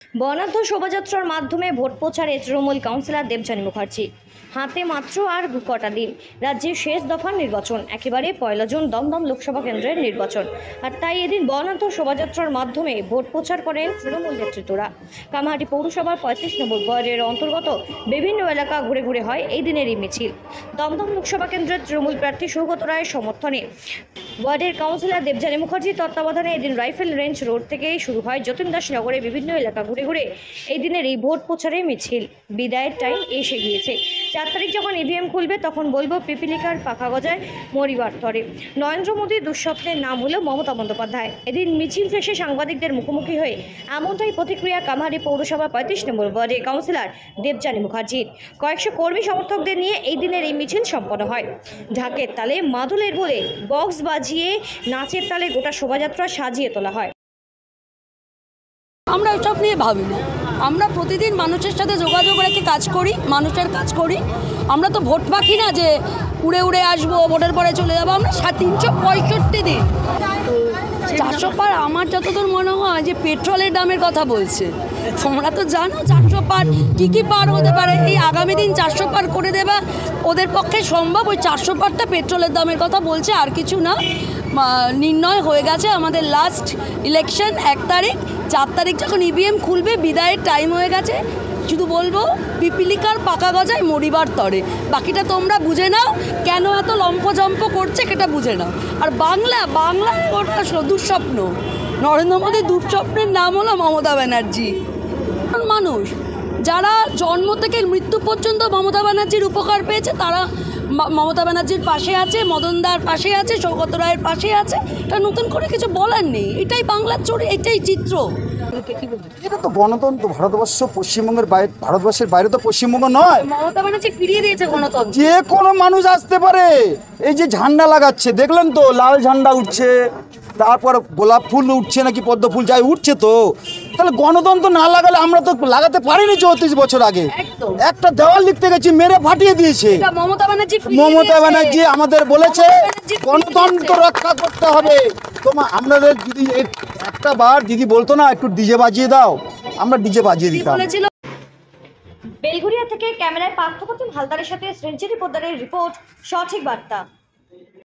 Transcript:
বর্ণাঢ্য শোভাযাত্রার মাধ্যমে ভোট প্রচারে তৃণমূল কাউন্সিলর দেবযানী মুখার্জি। হাতে মাত্র আর কটা দিন, রাজ্যের শেষ দফার নির্বাচন, একেবারে 1 জুন দমদম লোকসভা কেন্দ্রের নির্বাচন। আর তাই এদিন বর্ণাঢ্য শোভাযাত্রার মাধ্যমে ভোট প্রচার করেন তৃণমূল নেতৃত্বরা। কামাহাটি পৌরসভার 35 নম্বর ওয়ার্ডের অন্তর্গত বিভিন্ন এলাকা ঘুরে ঘুরে হয় এই দিনের এই মিছিল। দমদম লোকসভা কেন্দ্রের তৃণমূল প্রার্থী সৌগত রায়ের সমর্থনে ওয়ার্ডের কাউন্সিলর দেবযানী মুখার্জির তত্ত্বাবধানে এদিন রাইফেল রেঞ্জ রোড থেকেই শুরু হয় যতীন দাস নগরে বিভিন্ন এলাকা ঘুরে ঘুরে এই দিনের এই ভোট প্রচারের মিছিল। বিদায়ের টাইম এসে গিয়েছে। 4 তারিখ যখন ইভিএম খুলবে তখন বলবো পিপিলিকার পাখা গজায় মরিবার তরে। নরেন্দ্র মোদীর দুঃস্বপ্নের নাম হলো মমতা বন্দ্যোপাধ্যায়। এদিন মিছিল শেষে সাংবাদিকদের মুখোমুখি হয়ে এমনটাই প্রতিক্রিয়া কামাহাটি পৌরসভা 35 নম্বর ওয়ার্ডের কাউন্সিলর দেবযানী মুখার্জির। কয়েকশো কর্মী সমর্থকদের নিয়ে এই দিনের এই মিছিল সম্পন্ন হয়। ঢাকের তালে মাদলের বলে বক্স বাজিয়ে নাচের তালে গোটা শোভাযাত্রা সাজিয়ে তোলা হয়। আমরা এসব নিয়ে ভাবি না। আমরা প্রতিদিন মানুষের সাথে যোগাযোগ রেখে কাজ করি, মানুষের কাজ করি। আমরা তো ভোট পাখি না যে উড়ে উড়ে আসবো, ভোটের পরে চলে যাবো। আমরা 365 দিন 400 পার। আমার যতদূর মনে হয় যে পেট্রোলের দামের কথা বলছে। তোমরা তো জানো 400 পার কী কী পার হতে পারে। এই আগামী দিন 400 পার করে দেবা ওদের পক্ষে সম্ভব। ওই 400 পারটা পেট্রোলের দামের কথা বলছে, আর কিছু না। নির্ণয় হয়ে গেছে আমাদের লাস্ট ইলেকশন 1 তারিখ। 4 তারিখ যখন ইভিএম খুলবে বিদায়ের টাইম হয়ে গেছে। শুধু বলবো পিপিলিকার পাকা গজায় মরিবার তরে। বাকিটা তোমরা বুঝে নাও, কেন এত লম্পজম্প করছে সেটা বুঝে নাও। আর বাংলায় ওটা দুঃস্বপ্ন। নরেন্দ্র মোদীর দুঃস্বপ্নের নাম হলো মমতা ব্যানার্জি। মানুষ যারা জন্ম থেকে মৃত্যু পর্যন্ত মমতা ব্যানার্জির উপকার পেয়েছে তারা মমতা ব্যানার্জির পাশে আছে, মদনদার পাশে আছে, সৌগত রায়ের পাশে আছে। এটা নতুন করে কিছু বলার নেই। এটাই বাংলার চরিত্র, এটাই চিত্র। এটা তো গণতন্ত্র। ভারতবর্ষ পশ্চিমবঙ্গের বাইরে, ভারতবর্ষের বাইরে তো পশ্চিমবঙ্গ নয়। মমতা ব্যানার্জি ফিরিয়ে দিয়েছে গণতন্ত্র। যে কোনো মানুষ আসতে পারে। এই যে ঝান্ডা লাগাচ্ছে দেখলেন তো, লাল ঝান্ডা উঠছে, তারপর গোলাপ ফুল উঠছে নাকি পদ্ম ফুল যাই উঠছে। তো তাহলে গণতন্ত্র না লাগালে আমরা তো লাগাতে পারিনি 34 বছর আগে। একটা দেওয়াল লিখতে গেছি, মেরে ফাটিয়ে দিয়েছে মমতা ব্যানার্জি। আমাদের বলেছে গণতন্ত্র রক্ষা করতে হবে। আপনাদের যদি একটা বার দিদি বলতো না একটু ডিজে বাজিয়ে দাও, আমরা ডিজে বাজিয়ে দিতাম। বেলঘরিয়া থেকে ক্যামেরায় পার্থপ্রতিম হালদারের সাথে সেঞ্চুরি পোদ্দারের রিপোর্ট, সঠিক বার্তা।